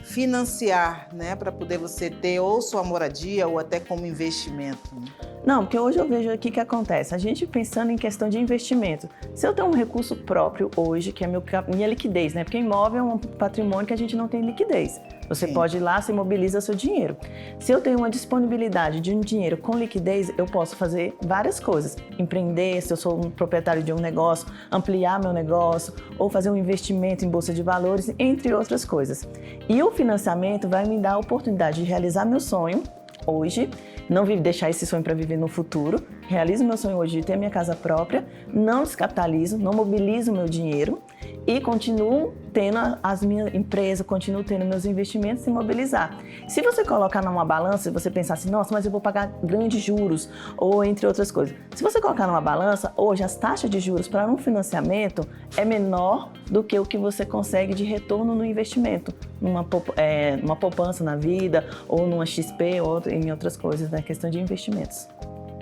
financiar, né, para poder você ter ou sua moradia ou até como investimento. Não, porque hoje eu vejo aqui o que acontece. A gente pensando em questão de investimento. Se eu tenho um recurso próprio hoje, que é minha liquidez, né? Porque imóvel é um patrimônio que a gente não tem liquidez. Você pode ir lá, você imobiliza seu dinheiro. Se eu tenho uma disponibilidade de um dinheiro com liquidez, eu posso fazer várias coisas. Empreender, se eu sou um proprietário de um negócio, ampliar meu negócio, ou fazer um investimento em bolsa de valores, entre outras coisas. E o financiamento vai me dar a oportunidade de realizar meu sonho hoje, não deixar esse sonho para viver no futuro, realizo meu sonho hoje de ter minha casa própria, não descapitalizo, não mobilizo meu dinheiro e continuo tendo as minhas empresas, continuo tendo meus investimentos sem mobilizar. Se você colocar numa balança e você pensar assim, nossa, mas eu vou pagar grandes juros, ou entre outras coisas. Se você colocar numa balança, hoje as taxas de juros para um financiamento é menor do que o que você consegue de retorno no investimento, numa poupança na vida, ou numa XP, ou em outras coisas, na questão de investimentos.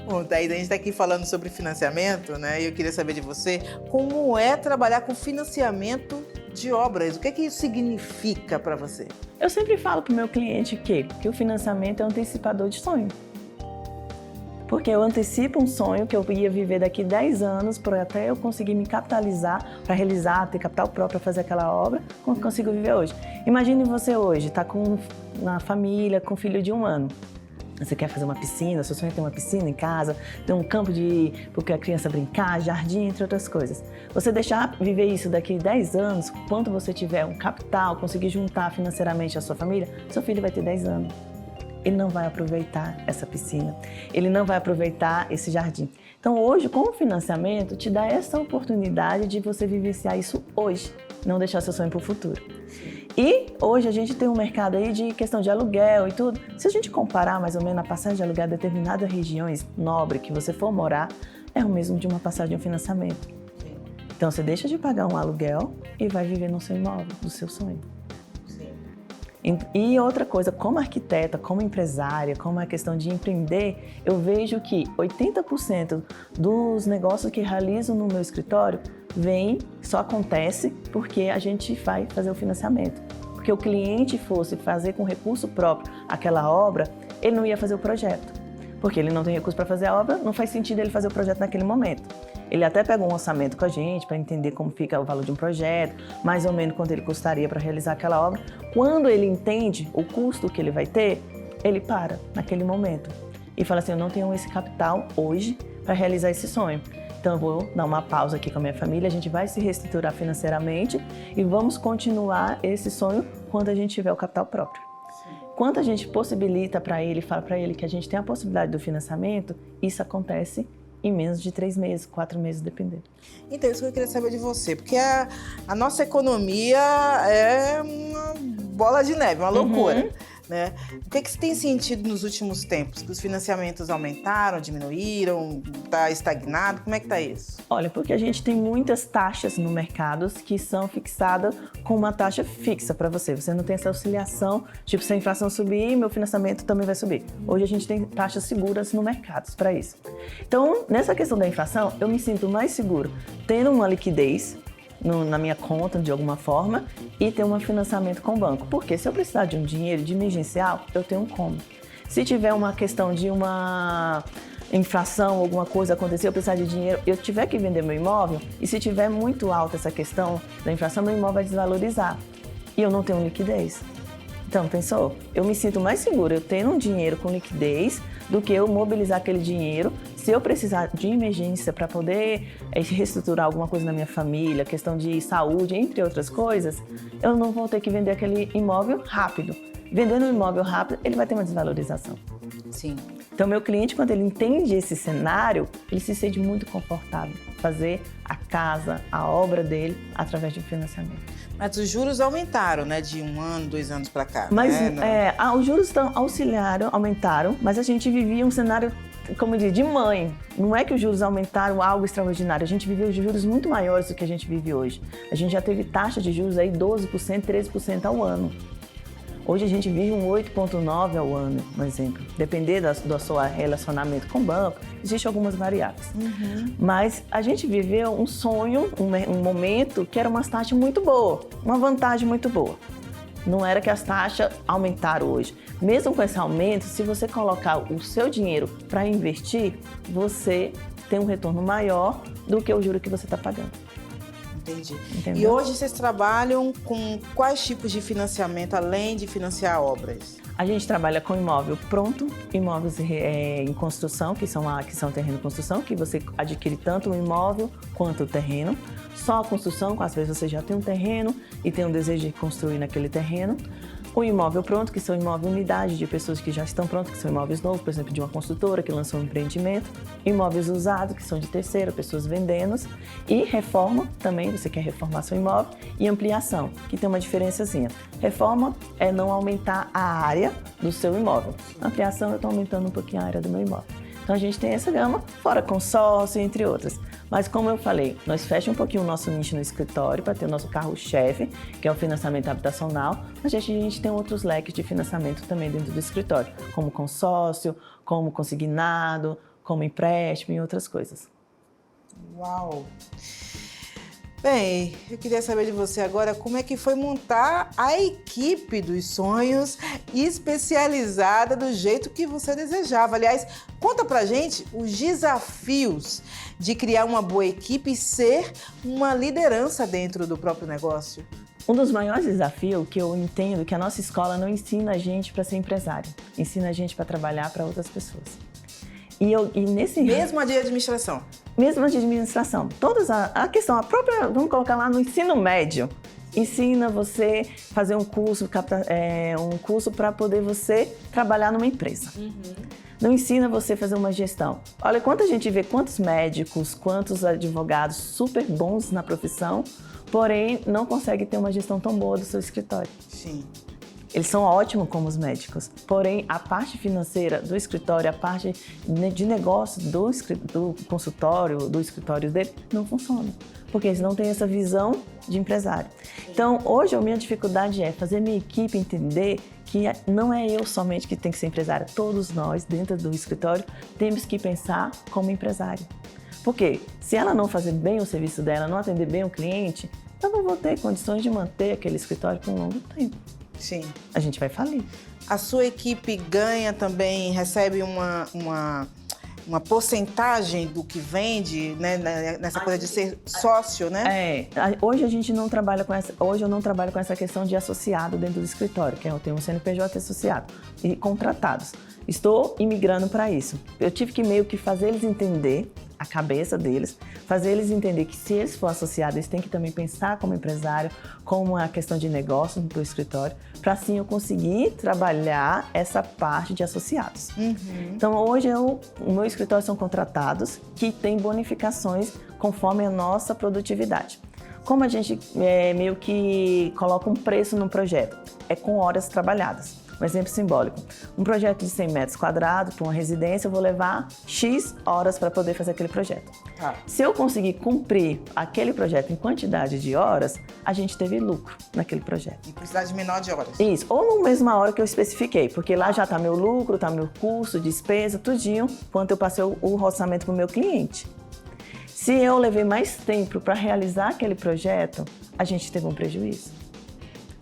Bom, daí a gente está aqui falando sobre financiamento, né? E eu queria saber de você como é trabalhar com financiamento de obras. O que é que isso significa para você? Eu sempre falo para o meu cliente que o financiamento é um antecipador de sonho. Porque eu antecipo um sonho que eu ia viver daqui 10 anos para até eu conseguir me capitalizar para realizar, ter capital próprio para fazer aquela obra, como eu consigo viver hoje. Imagine você hoje, está com uma família, com um filho de 1 ano. Você quer fazer uma piscina, seu sonho é ter uma piscina em casa, ter um campo porque a criança brincar, jardim, entre outras coisas. Você deixar viver isso daqui 10 anos, quando você tiver um capital, conseguir juntar financeiramente a sua família, seu filho vai ter 10 anos. Ele não vai aproveitar essa piscina, ele não vai aproveitar esse jardim. Então hoje, com o financiamento, te dá essa oportunidade de você vivenciar isso hoje, não deixar seu sonho para o futuro. E hoje a gente tem um mercado aí de questão de aluguel e tudo. Se a gente comparar mais ou menos a passagem de aluguel em determinadas regiões nobres que você for morar, é o mesmo de uma passagem de um financiamento. Sim. Então, você deixa de pagar um aluguel e vai viver no seu imóvel, do seu sonho. E outra coisa, como arquiteta, como empresária, como a questão de empreender, eu vejo que 80% dos negócios que realizo no meu escritório só acontece porque a gente vai fazer o financiamento. Porque o cliente fosse fazer com recurso próprio aquela obra, ele não ia fazer o projeto. Porque ele não tem recurso para fazer a obra, não faz sentido ele fazer o projeto naquele momento. Ele até pega um orçamento com a gente para entender como fica o valor de um projeto, mais ou menos quanto ele custaria para realizar aquela obra. Quando ele entende o custo que ele vai ter, ele para naquele momento e fala assim, eu não tenho esse capital hoje para realizar esse sonho. Então eu vou dar uma pausa aqui com a minha família, a gente vai se reestruturar financeiramente e vamos continuar esse sonho quando a gente tiver o capital próprio. Quando a gente possibilita para ele, fala para ele que a gente tem a possibilidade do financiamento, isso acontece em menos de 3 meses, 4 meses, dependendo. Então, isso que eu queria saber de você, porque a nossa economia é uma bola de neve, uma loucura. Né? O que você tem sentido nos últimos tempos? Que os financiamentos aumentaram, diminuíram, está estagnado? Como é que está isso? Olha, porque a gente tem muitas taxas no mercado que são fixadas com uma taxa fixa para você. Você não tem essa auxiliação, tipo, se a inflação subir, meu financiamento também vai subir. Hoje a gente tem taxas seguras no mercado para isso. Então, nessa questão da inflação, eu me sinto mais seguro tendo uma liquidez na minha conta, de alguma forma, e ter um financiamento com o banco. Porque se eu precisar de um dinheiro de emergencial, eu tenho como. Se tiver uma questão de uma infração, alguma coisa acontecer, eu precisar de dinheiro, eu tiver que vender meu imóvel, e se tiver muito alta essa questão da inflação, meu imóvel vai desvalorizar. E eu não tenho liquidez. Então, pensou? Eu me sinto mais segura eu tendo um dinheiro com liquidez do que eu mobilizar aquele dinheiro. Se eu precisar de emergência para poder reestruturar alguma coisa na minha família, questão de saúde, entre outras coisas, eu não vou ter que vender aquele imóvel rápido. Vendendo um imóvel rápido, ele vai ter uma desvalorização. Sim. Então, meu cliente, quando ele entende esse cenário, ele se sente muito confortável em fazer a casa, a obra dele, através de um financiamento. Mas os juros aumentaram, né? De 1 ano, 2 anos para cá. Mas né? Os juros aumentaram, mas a gente vivia um cenário, como eu digo, de mãe. Não é que os juros aumentaram algo extraordinário, a gente viveu juros muito maiores do que a gente vive hoje. A gente já teve taxa de juros aí 12%, 13% ao ano. Hoje a gente vive um 8,9% ao ano, por exemplo. Dependendo do seu relacionamento com o banco, existem algumas variáveis. Mas a gente viveu um sonho, um momento que era uma taxa muito boa, uma vantagem muito boa. Não era que as taxas aumentaram hoje. Mesmo com esse aumento, se você colocar o seu dinheiro para investir, você tem um retorno maior do que o juro que você está pagando. Entendi. Entendeu? E hoje vocês trabalham com quais tipos de financiamento, além de financiar obras? A gente trabalha com imóvel pronto, imóveis em construção, que são terreno de construção, que você adquire tanto o imóvel quanto o terreno. Só a construção, às vezes você já tem um terreno e tem um desejo de construir naquele terreno. O imóvel pronto, que são imóveis unidade de pessoas que já estão prontas, que são imóveis novos, por exemplo, de uma construtora que lançou um empreendimento. Imóveis usados, que são de terceira, pessoas vendendo. E reforma, também, você quer reformar seu imóvel. E ampliação, que tem uma diferençazinha. Reforma é não aumentar a área do seu imóvel. Ampliação, eu estou aumentando um pouquinho a área do meu imóvel. Então a gente tem essa gama, fora consórcio, entre outras. Mas como eu falei, nós fechamos um pouquinho o nosso nicho no escritório para ter o nosso carro-chefe, que é o financiamento habitacional, mas a gente tem outros leques de financiamento também dentro do escritório, como consórcio, como consignado, como empréstimo e outras coisas. Uau! Bem, eu queria saber de você agora como é que foi montar a equipe dos sonhos especializada do jeito que você desejava. Aliás, conta pra gente os desafios de criar uma boa equipe e ser uma liderança dentro do próprio negócio. Um dos maiores desafios que eu entendo é que a nossa escola não ensina a gente para ser empresário, ensina a gente para trabalhar para outras pessoas. Mesmo a de administração? Mesmo a de administração. A questão, a própria, vamos colocar lá no ensino médio, ensina você fazer um curso para poder você trabalhar numa empresa. Não ensina você a fazer uma gestão. Olha, quanta gente vê, quantos médicos, quantos advogados super bons na profissão, porém não consegue ter uma gestão tão boa do seu escritório. Sim. Eles são ótimos como os médicos, porém a parte financeira do escritório, a parte de negócio do consultório, do escritório dele, não funciona, porque eles não têm essa visão de empresário. Então, hoje a minha dificuldade é fazer minha equipe entender que não é eu somente que tem que ser empresária, todos nós dentro do escritório temos que pensar como empresário. Porque se ela não fazer bem o serviço dela, não atender bem o cliente, eu não vou ter condições de manter aquele escritório por um longo tempo. Sim. A gente vai falir. A sua equipe ganha também, recebe uma porcentagem do que vende, né, nessa coisa de ser sócio, né? Hoje a gente não trabalha com essa, hoje eu não trabalho com essa questão de associado dentro do escritório, que eu tenho um CNPJ associado e contratados. Estou imigrando para isso. Eu tive que meio que fazer eles entender a cabeça deles, fazer eles entender que se eles forem associados, eles têm que também pensar como empresário, como a questão de negócio do escritório, para assim eu conseguir trabalhar essa parte de associados. Então hoje o meu escritório são contratados que têm bonificações conforme a nossa produtividade. Como a gente meio que coloca um preço no projeto? É com horas trabalhadas. Um exemplo simbólico, um projeto de 100 metros quadrados para uma residência, eu vou levar X horas para poder fazer aquele projeto. Se eu conseguir cumprir aquele projeto em quantidade de horas, a gente teve lucro naquele projeto. Em quantidade menor de horas. Isso, ou na mesma hora que eu especifiquei, porque lá já está meu lucro, está meu custo, despesa, tudinho, quanto eu passei o orçamento para o meu cliente. Se eu levei mais tempo para realizar aquele projeto, a gente teve um prejuízo.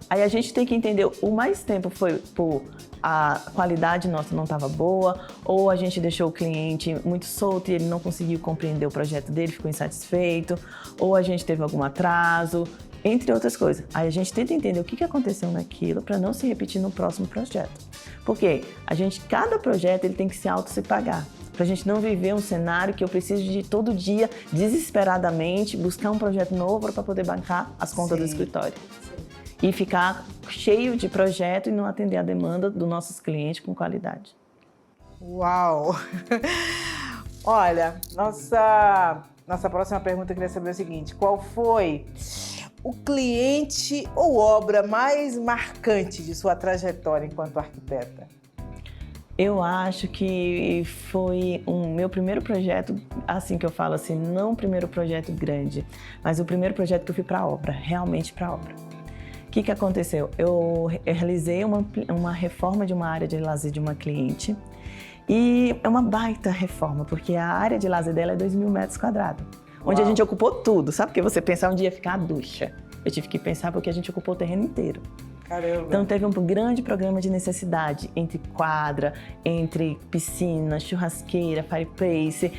Aí a gente tem que entender, o mais tempo foi por a qualidade nossa não estava boa, ou a gente deixou o cliente muito solto e ele não conseguiu compreender o projeto dele, ficou insatisfeito, ou a gente teve algum atraso, entre outras coisas. Aí a gente tenta entender o que aconteceu naquilo para não se repetir no próximo projeto. Porque cada projeto ele tem que se se pagar. Para a gente não viver um cenário que eu preciso de todo dia, desesperadamente, buscar um projeto novo para poder bancar as contas do escritório. E ficar cheio de projeto e não atender a demanda dos nossos clientes com qualidade. Uau! Olha, nossa próxima pergunta eu queria saber o seguinte: qual foi o cliente ou obra mais marcante de sua trajetória enquanto arquiteta? Eu acho que foi meu primeiro projeto, assim que eu falo assim, não o primeiro projeto grande, mas o primeiro projeto que eu fui para a obra, realmente para a obra. O que aconteceu? Eu realizei uma reforma de uma área de lazer de uma cliente e é uma baita reforma, porque a área de lazer dela é 2.000 metros quadrados, onde a gente ocupou tudo. Sabe que você pensar um dia ficar a ducha? Eu tive que pensar porque a gente ocupou o terreno inteiro. Caramba. Então teve um grande programa de necessidade entre quadra, entre piscina, churrasqueira, fireplace,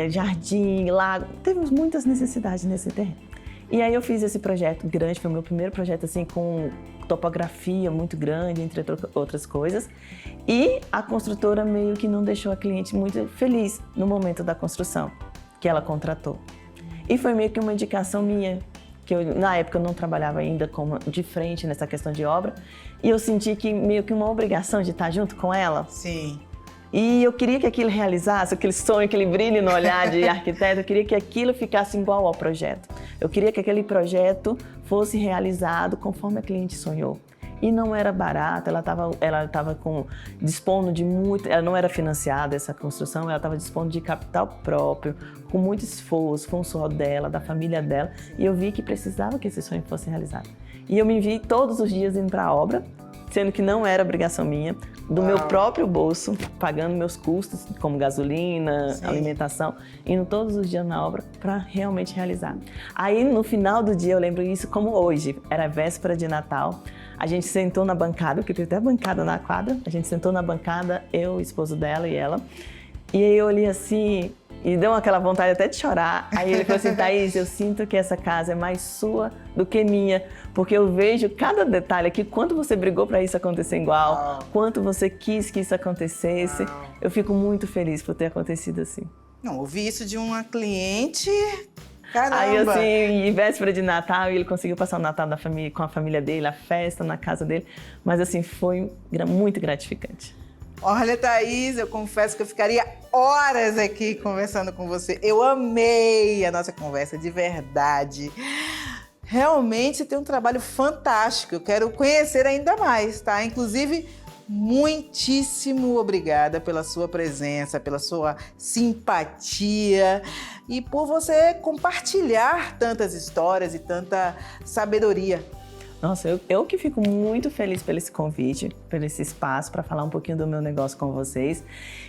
jardim, lago. Teve muitas necessidades nesse terreno. E aí eu fiz esse projeto grande, foi o meu primeiro projeto assim com topografia muito grande, entre outras coisas. E a construtora meio que não deixou a cliente muito feliz no momento da construção que ela contratou. E foi meio que uma indicação minha, que na época eu não trabalhava ainda de frente nessa questão de obra, e eu senti que meio que uma obrigação de estar junto com ela. Sim. E eu queria que aquilo realizasse, aquele sonho, aquele brilho no olhar de arquiteto, eu queria que aquilo ficasse igual ao projeto. Eu queria que aquele projeto fosse realizado conforme a cliente sonhou. E não era barato, ela estava dispondo de muito, ela não era financiada essa construção, ela estava dispondo de capital próprio, com muito esforço, com o suor dela, da família dela, e eu vi que precisava que esse sonho fosse realizado. E eu me vi todos os dias indo para a obra, sendo que não era obrigação minha, do meu próprio bolso, pagando meus custos, como gasolina, alimentação, indo todos os dias na obra para realmente realizar. Aí, no final do dia, eu lembro isso como hoje, era véspera de Natal, a gente sentou na bancada, porque tem até bancada na quadra, a gente sentou na bancada, eu, o esposo dela e ela, e aí eu olhei assim, e deu aquela vontade até de chorar. Aí ele falou assim: Thaís, eu sinto que essa casa é mais sua do que minha, porque eu vejo cada detalhe aqui, quanto você brigou para isso acontecer igual, quanto você quis que isso acontecesse. Eu fico muito feliz por ter acontecido assim. Não, ouvi isso de uma cliente, caramba! Aí assim, em véspera de Natal, ele conseguiu passar o Natal com a família dele, a festa na casa dele, mas assim, foi muito gratificante. Olha, Thaís, eu confesso que eu ficaria horas aqui conversando com você. Eu amei a nossa conversa, de verdade. Realmente você tem um trabalho fantástico. Eu quero conhecer ainda mais, tá? Inclusive, muitíssimo obrigada pela sua presença, pela sua simpatia e por você compartilhar tantas histórias e tanta sabedoria. Nossa, eu que fico muito feliz pelo esse convite, pelo esse espaço para falar um pouquinho do meu negócio com vocês.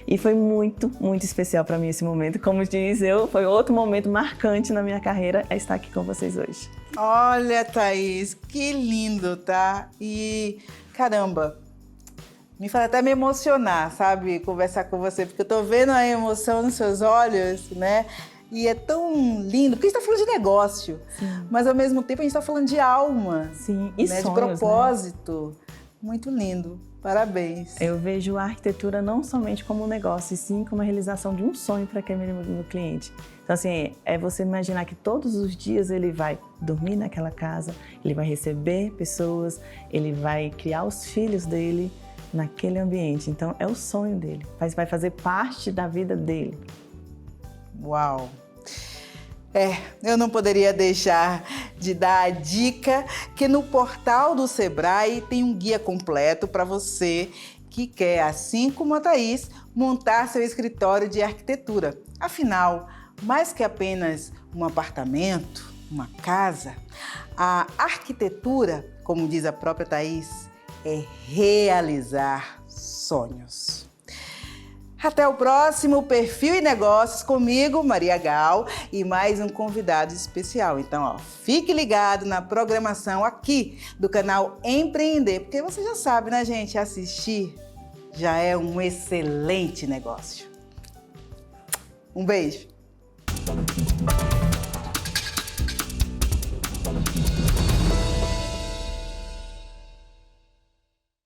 E foi muito, muito especial para mim esse momento. Como diz eu, foi outro momento marcante na minha carreira é estar aqui com vocês hoje. Olha, Thaís, que lindo, tá? E caramba, me faz até me emocionar, sabe? Conversar com você, porque eu tô vendo a emoção nos seus olhos, né? E é tão lindo, porque a gente está falando de negócio, sim, mas ao mesmo tempo a gente está falando de alma, sim, e né? sonhos, de propósito. Né? Muito lindo, parabéns. Eu vejo a arquitetura não somente como um negócio, e sim como a realização de um sonho para aquele meu cliente. Então, assim, é você imaginar que todos os dias ele vai dormir naquela casa, ele vai receber pessoas, ele vai criar os filhos dele naquele ambiente. Então, é o sonho dele, vai fazer parte da vida dele. Uau! Eu não poderia deixar de dar a dica que no portal do Sebrae tem um guia completo para você que quer, assim como a Thaís, montar seu escritório de arquitetura. Afinal, mais que apenas um apartamento, uma casa, a arquitetura, como diz a própria Thaís, é realizar sonhos. Até o próximo Perfil e Negócios comigo, Maria Gal, e mais um convidado especial. Então, fique ligado na programação aqui do canal Empreender, porque você já sabe, né, gente? Assistir já é um excelente negócio. Um beijo!